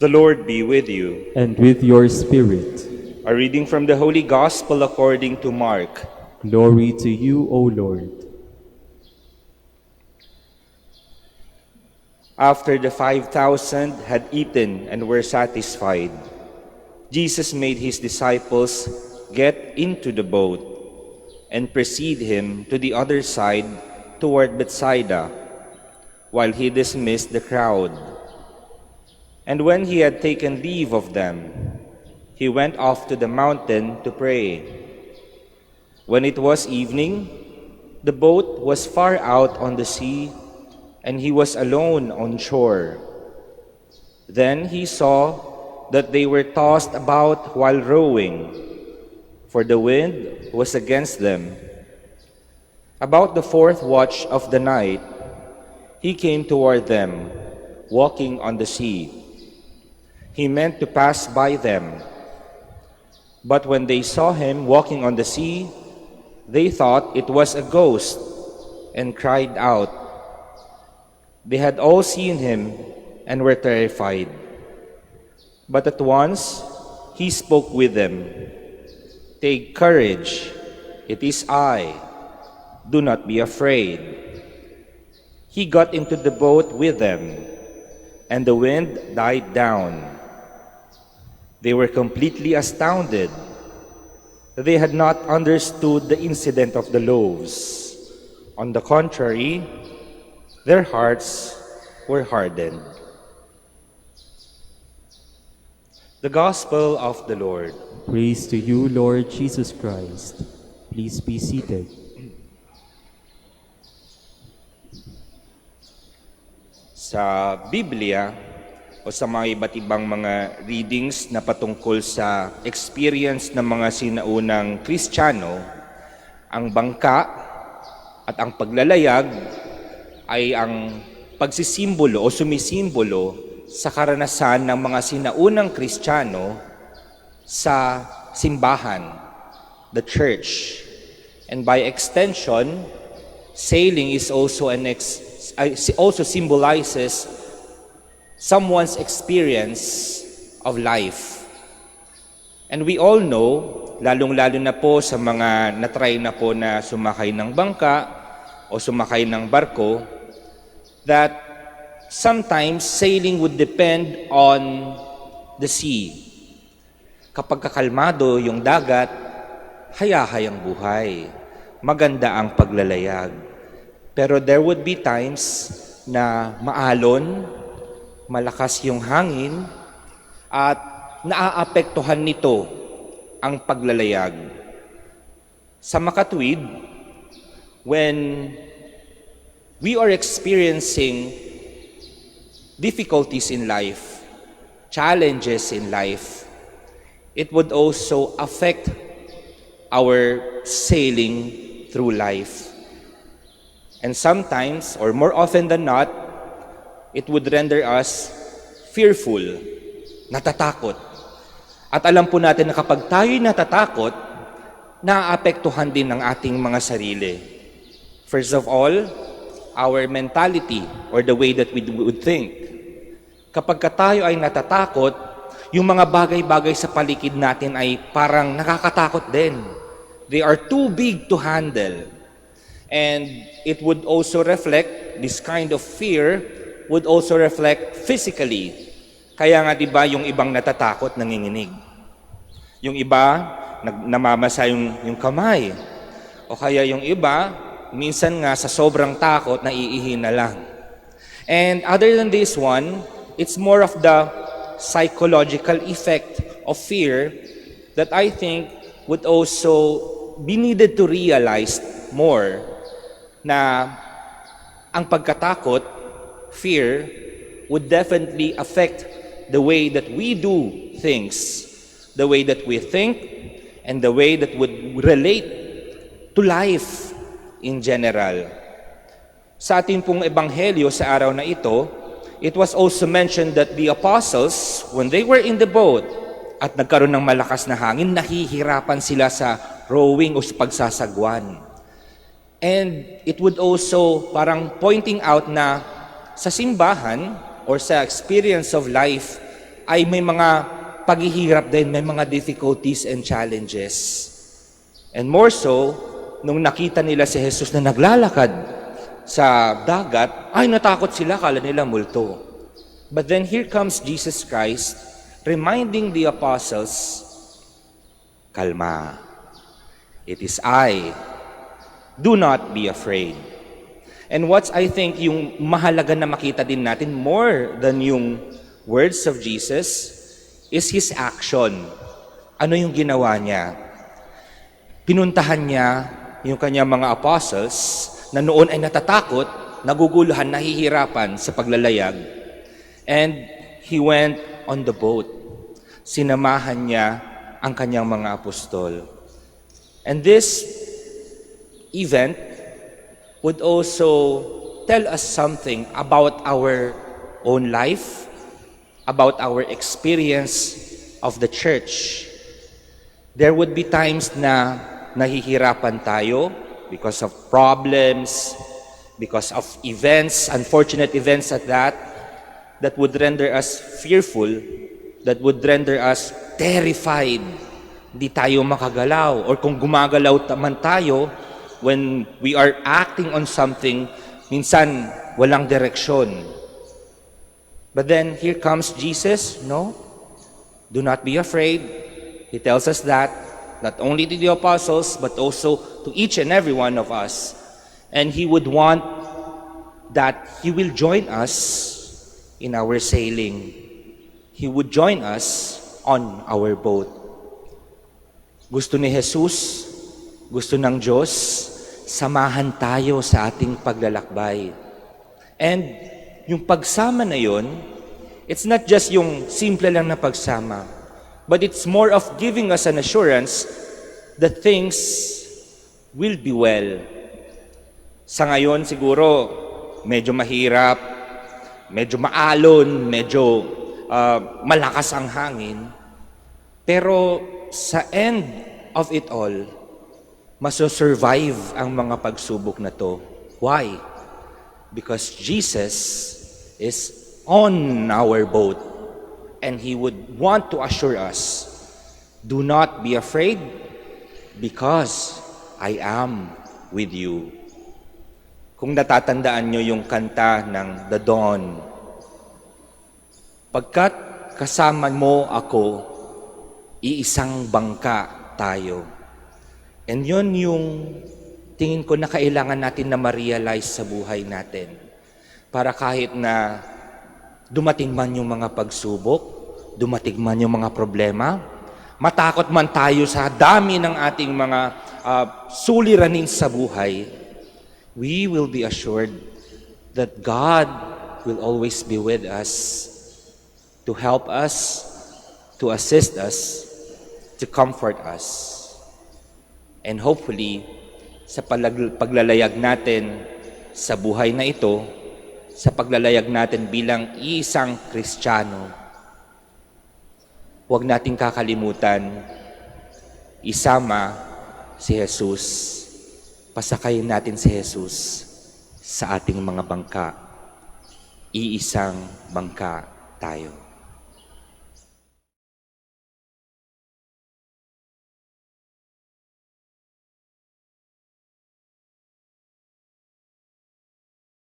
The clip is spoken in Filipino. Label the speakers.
Speaker 1: The Lord be with you.
Speaker 2: And with your spirit.
Speaker 1: A reading from the Holy Gospel according to Mark.
Speaker 2: Glory to you, O Lord.
Speaker 1: After the 5,000 had eaten and were satisfied, Jesus made his disciples get into the boat and precede him to the other side toward Bethsaida, while he dismissed the crowd. And when he had taken leave of them, he went off to the mountain to pray. When it was evening, the boat was far out on the sea, and he was alone on shore. Then he saw that they were tossed about while rowing, for the wind was against them. About the fourth watch of the night, he came toward them, walking on the sea. He meant to pass by them. But when they saw him walking on the sea, they thought it was a ghost and cried out. They had all seen him and were terrified. But at once he spoke with them. "Take courage, it is I. Do not be afraid." He got into the boat with them, and the wind died down. They were completely astounded. They had not understood the incident of the loaves. On the contrary, their hearts were hardened. The Gospel of the Lord.
Speaker 2: Praise to you, Lord Jesus Christ. Please be seated.
Speaker 1: Sa Biblia, o sa mga iba't ibang mga readings na patungkol sa experience ng mga sinaunang Kristiyano, ang bangka at ang paglalayag ay ang pagsisimbolo o sumisimbolo sa karanasan ng mga sinaunang Kristiyano sa simbahan, the church. And by extension, sailing is also also symbolizes someone's experience of life. And we all know, lalong-lalo na po sa mga natry na po na sumakay ng bangka o sumakay ng barko, that sometimes sailing would depend on the sea. Kapag kakalmado yung dagat, hayahayang buhay. Maganda ang paglalayag. Pero there would be times na maalon, malakas yung hangin, at naaapektuhan nito ang paglalayag. Sa makatuwid, when we are experiencing difficulties in life, challenges in life, it would also affect our sailing through life. And sometimes, or more often than not, it would render us fearful, natatakot. At alam po natin na kapag tayo'y natatakot, naaapektuhan din ng ating mga sarili. First of all, our mentality or the way that we would think. Kapag tayo ay natatakot, yung mga bagay-bagay sa paligid natin ay parang nakakatakot din. They are too big to handle. And it would also reflect, this kind of fear would also reflect physically. Kaya nga 'di ba yung ibang natatakot nanginginig. Yung iba namamasa yung kamay. O kaya yung iba minsan nga sa sobrang takot naiihi na lang. And other than this one, it's more of the psychological effect of fear that I think would also be needed to realize more na ang pagkatakot, fear, would definitely affect the way that we do things, the way that we think, and the way that would relate to life in general. Sa ating pong ebanghelyo sa araw na ito, it was also mentioned that the apostles, when they were in the boat at nagkaroon ng malakas na hangin, nahihirapan sila sa rowing o sa pagsasagwan. And it would also parang pointing out na sa simbahan or sa experience of life ay may mga paghihirap din, may mga difficulties and challenges. And more so, nung nakita nila si Jesus na naglalakad sa dagat, ay natakot sila, kala nila multo. But then here comes Jesus Christ, reminding the apostles, kalma, it is I, do not be afraid. And what's I think yung mahalaga na makita din natin more than yung words of Jesus is His action. Ano yung ginawa niya? Pinuntahan niya yung kanyang mga apostles na noon ay natatakot, naguguluhan, nahihirapan sa paglalayag. And He went on the boat. Sinamahan niya ang kanyang mga apostol. And this event would also tell us something about our own life, about our experience of the church. There would be times na nahihirapan tayo because of problems, because of events, unfortunate events at that would render us fearful, that would render us terrified. Di tayo makagalaw, or kung gumagalaw man tayo, when we are acting on something, minsan walang direksyon. But then here comes Jesus, no? Do not be afraid. He tells us that, not only to the apostles, but also to each and every one of us. And He would want that He will join us in our sailing. He would join us on our boat. Gusto ni Jesus, gusto ng Diyos, samahan tayo sa ating paglalakbay. And yung pagsama na yun, it's not just yung simple lang na pagsama, but it's more of giving us an assurance that things will be well. Sa ngayon siguro, medyo mahirap, medyo maalon, medyo malakas ang hangin. Pero sa end of it all, maso-survive ang mga pagsubok na to. Why? Because Jesus is on our boat and He would want to assure us, do not be afraid because I am with you. Kung natatandaan nyo yung kanta ng The Dawn, pagkat kasama mo ako, iisang bangka tayo. And yun yung tingin ko na kailangan natin na ma-realize sa buhay natin. Para kahit na dumating man yung mga pagsubok, dumating man yung mga problema, matakot man tayo sa dami ng ating mga suliranin sa buhay, we will be assured that God will always be with us to help us, to assist us, to comfort us. And hopefully, sa paglalayag natin sa buhay na ito, sa paglalayag natin bilang isang Kristiyano, huwag nating kakalimutan, isama si Jesus, pasakayin natin si Jesus sa ating mga bangka. Iisang bangka tayo.